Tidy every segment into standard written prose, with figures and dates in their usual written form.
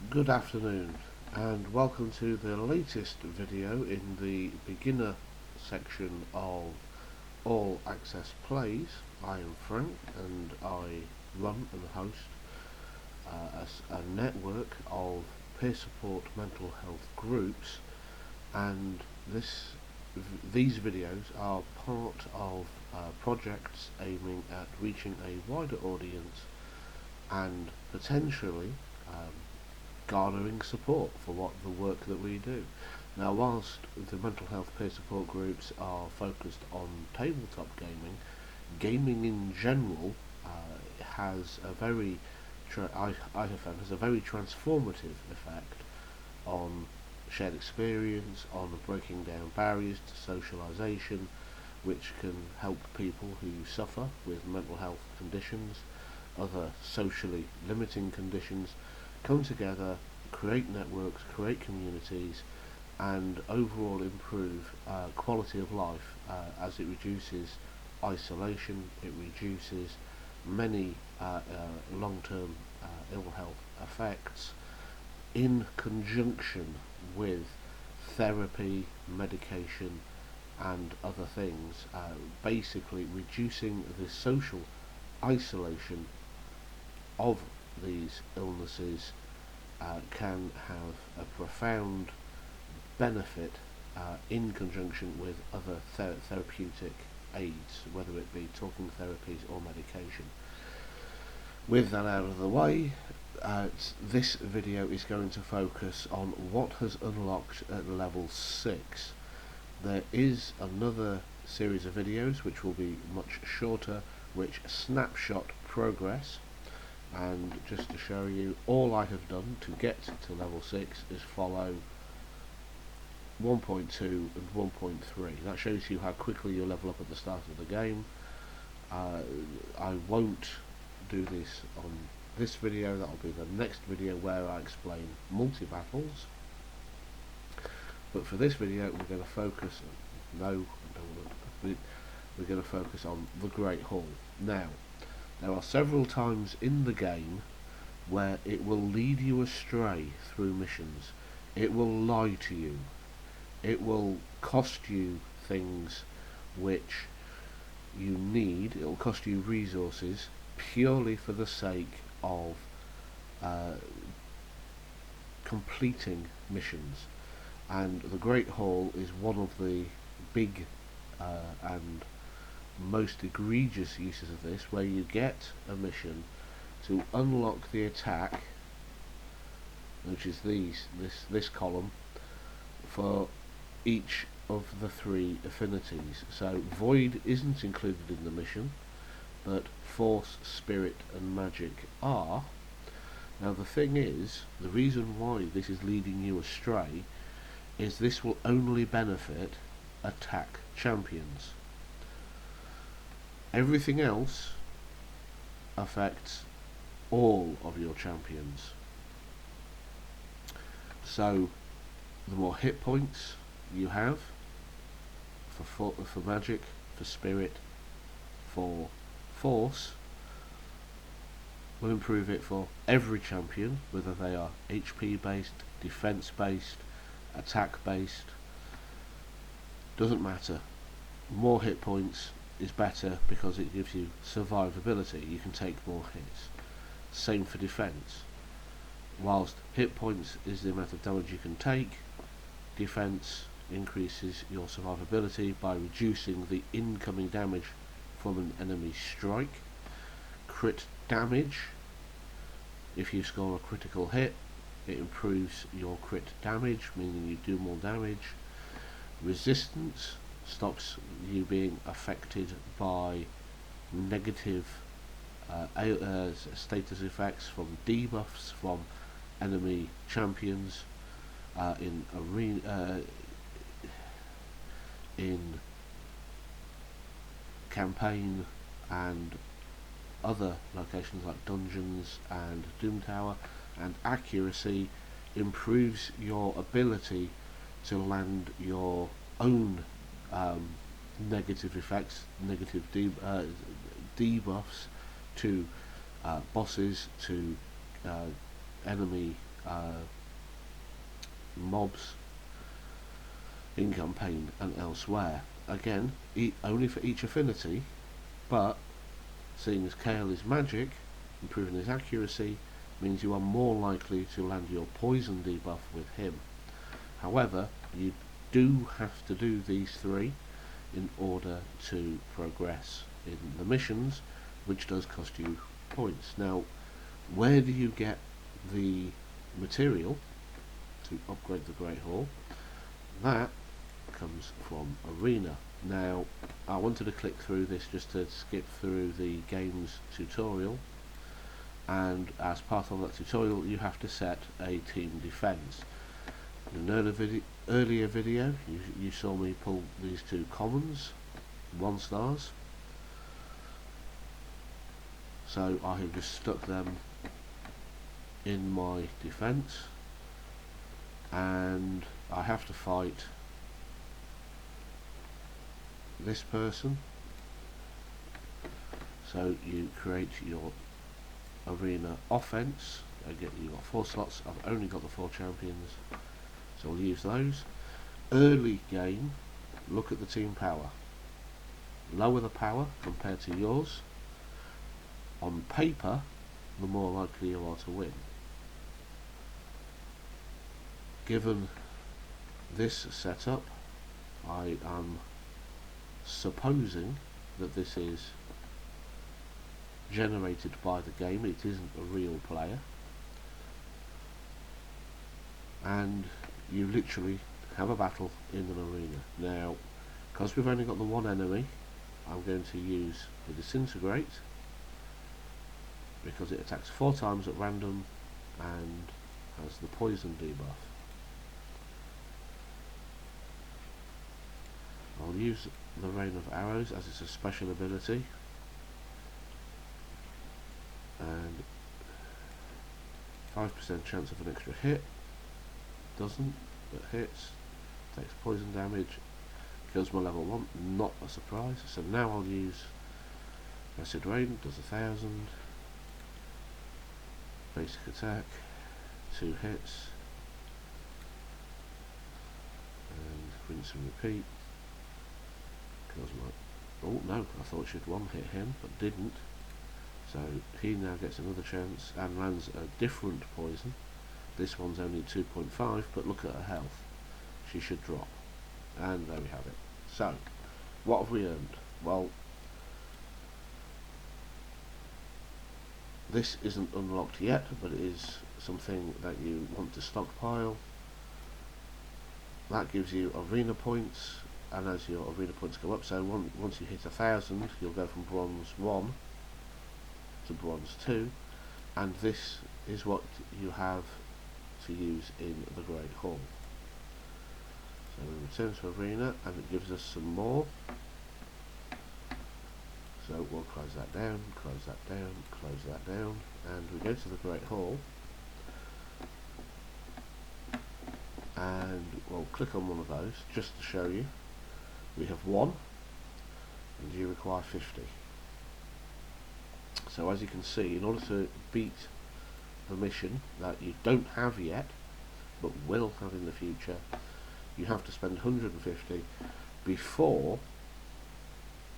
Good afternoon and welcome to the latest video in the beginner section of All Access Plays. I am Frank and I run and host a network of peer support mental health groups, and these videos are part of projects aiming at reaching a wider audience and potentially garnering support for the work that we do. Now, whilst the mental health peer support groups are focused on tabletop gaming, gaming in general has a very I have found has a very transformative effect on shared experience, on breaking down barriers to socialisation, which can help people who suffer with mental health conditions, other socially limiting conditions, come together, create networks, create communities, and overall improve quality of life as it reduces isolation, it reduces many long-term ill health effects in conjunction with therapy, medication, and other things, basically reducing the social isolation of these illnesses can have a profound benefit in conjunction with other therapeutic aids, whether it be talking therapies or medication. With that out of the way, this video is going to focus on what has unlocked at level 6. There is another series of videos which will be much shorter, which snapshot progress, and just to show you, all I have done to get to level 6 is follow 1.2 and 1.3. That shows you how quickly you level up at the start of the game. I won't do this on this video, that'll be the next video where I explain multi-battles. But for this video we're going to focus, we're going to focus on the Great Hall. Now, there are several times in the game where it will lead you astray through missions. It will lie to you. It will cost you things which you need. It will cost you resources purely for the sake of completing missions. And the Great Hall is one of the big and most egregious uses of this, where you get a mission to unlock the attack, which is this column, for each of the 3 affinities. So Void isn't included in the mission, but Force, Spirit and Magic are. Now the thing is, the reason why this is leading you astray is this will only benefit attack champions. Everything else affects all of your champions. So the more hit points you have for magic, for spirit, for force, will improve it for every champion, whether they are HP based, defense based, attack based, doesn't matter. More hit points is better because it gives you survivability. You can take more hits. Same for defense. Whilst hit points is the amount of damage you can take, defense increases your survivability by reducing the incoming damage from an enemy strike. Crit damage, if you score a critical hit, it improves your crit damage, meaning you do more damage. Resistance stops you being affected by negative status effects from debuffs from enemy champions in arena, in campaign and other locations like dungeons and Doom Tower. And accuracy improves your ability to land your own negative effects, negative debuffs to bosses, to enemy mobs in campaign and elsewhere. Again, only for each affinity, but seeing as Kale is magic, improving his accuracy means you are more likely to land your poison debuff with him. However, you do have to do these three in order to progress in the missions, which does cost you points. Now, where do you get the material to upgrade the Great Hall? That comes from Arena. Now, I wanted to click through this just to skip through the game's tutorial, and as part of that tutorial you have to set a team defense. In an earlier video you saw me pull these two commons, 1-stars, so I have just stuck them in my defense, and I have to fight this person. So you create your arena offense. Again, you've got 4 slots. I've only got the 4 champions, so we'll use those. Early game, look at the team power. Lower the power compared to yours. On paper, the more likely you are to win. Given this setup, I am supposing that this is generated by the game, it isn't a real player, and you literally have a battle in an arena. Now, because we've only got the one enemy, I'm going to use the Disintegrate, because it attacks 4 times at random and has the poison debuff. I'll use the Rain of Arrows as it's a special ability, and 5% chance of an extra hit. Doesn't, but hits. Takes poison damage. Kills my level 1. Not a surprise. So now I'll use Acid Rain. Does 1000. Basic attack. 2 hits. And rinse and repeat. Kills my... Oh no, I thought she'd one-hit him, but didn't. So he now gets another chance and lands a different poison. This one's only 2.5, but look at her health. She should drop. And there we have it. So, what have we earned? Well, this isn't unlocked yet, but it is something that you want to stockpile. That gives you arena points, and as your arena points go up, so once you hit 1000, you'll go from bronze 1 to bronze 2, and this is what you have to use in the Great Hall. So we return to arena, and it gives us some more. So we'll close that down, close that down, close that down, and we go to the Great Hall, and we'll click on one of those just to show you. We have 1, and you require 50. So as you can see, in order to beat the mission that you don't have yet, but will have in the future, you have to spend 150 before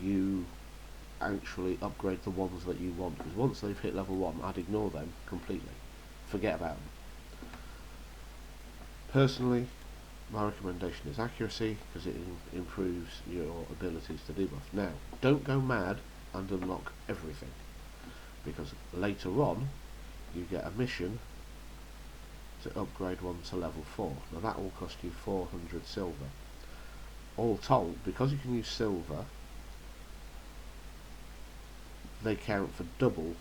you actually upgrade the ones that you want, because once they've hit level 1, I'd ignore them completely. Forget about them. Personally, my recommendation is accuracy, because it improves your abilities to debuff. Now, don't go mad and unlock everything, because later on you get a mission to upgrade one to level 4. Now that will cost you 400 silver. All told, because you can use silver, they count for double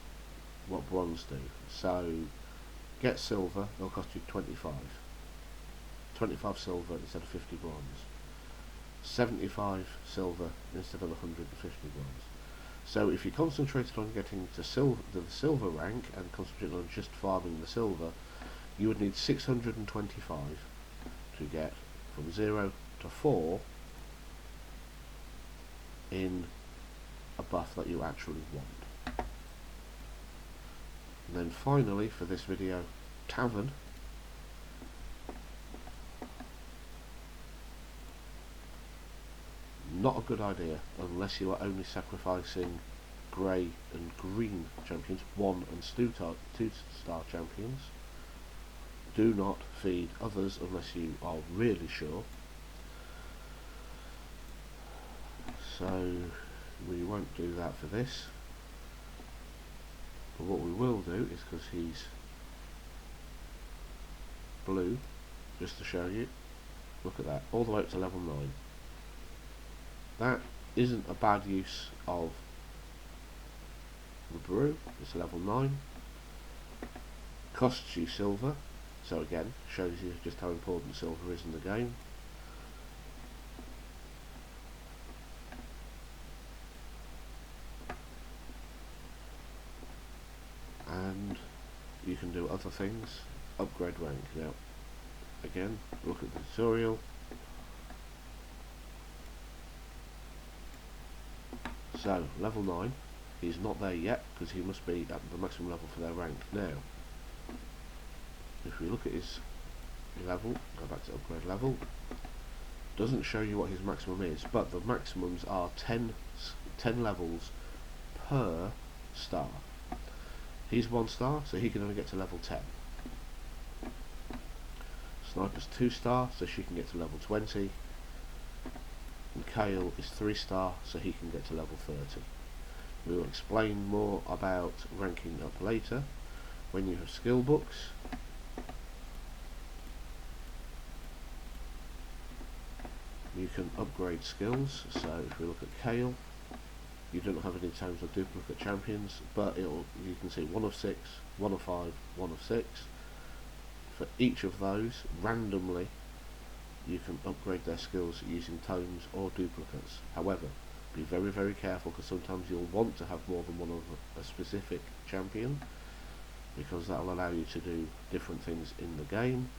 what bronze do. So get silver, they'll cost you 25 silver instead of 50 bronze, 75 silver instead of 150 bronze. So if you concentrated on getting to the silver rank and concentrated on just farming the silver, you would need 625 to get from 0 to 4 in a buff that you actually want. And then finally for this video, Tavern Not a good idea unless you are only sacrificing grey and green champions, 1 and 2-star champions. Do not feed others unless you are really sure. So we won't do that for this. But what we will do is, because he's blue, just to show you, look at that, all the way up to level 9. That isn't a bad use of the brew. It's level 9, costs you silver, so again shows you just how important silver is in the game. And you can do other things, upgrade rank. Now again, look at the tutorial. So level 9, he's not there yet because he must be at the maximum level for their rank. Now if we look at his level, go back to upgrade level, doesn't show you what his maximum is, but the maximums are 10 levels per star. He's 1 star, so he can only get to level 10. Sniper's 2 star, so she can get to level 20. And Kale is 3 star, so he can get to level 30. We will explain more about ranking up later. When you have skill books, you can upgrade skills. So if we look at Kale, you don't have any tomes of duplicate champions, but you can see 1 of 6, 1 of 5, 1 of 6. For each of those, randomly, you can upgrade their skills using tomes or duplicates. However, be very, very careful, because sometimes you'll want to have more than one of a specific champion, because that will allow you to do different things in the game,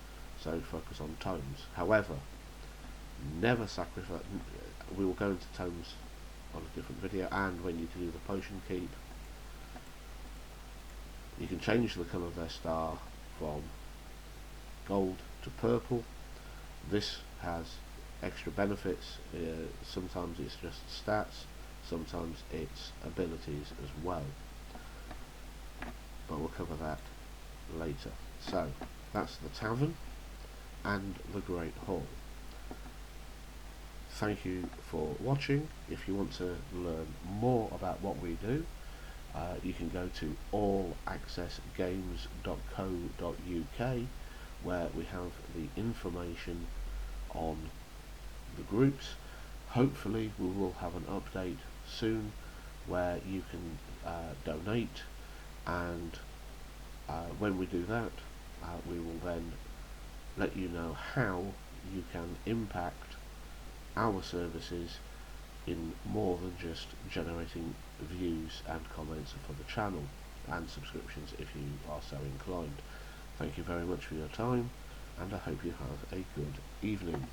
so focus on tomes. However, never sacrifice. We will go into tomes on a different video, and when you do the potion keep, you can change the colour of their star from gold to purple. This has extra benefits. Sometimes it's just stats, sometimes it's abilities as well, but we'll cover that later. So that's the Tavern and the Great Hall. Thank you for watching. If you want to learn more about what we do, you can go to allaccessgames.co.uk, where we have the information on the groups. Hopefully we will have an update soon where you can donate, and when we do that, we will then let you know how you can impact our services in more than just generating views and comments for the channel, and subscriptions if you are so inclined. Thank you very much for your time, and I hope you have a good evening.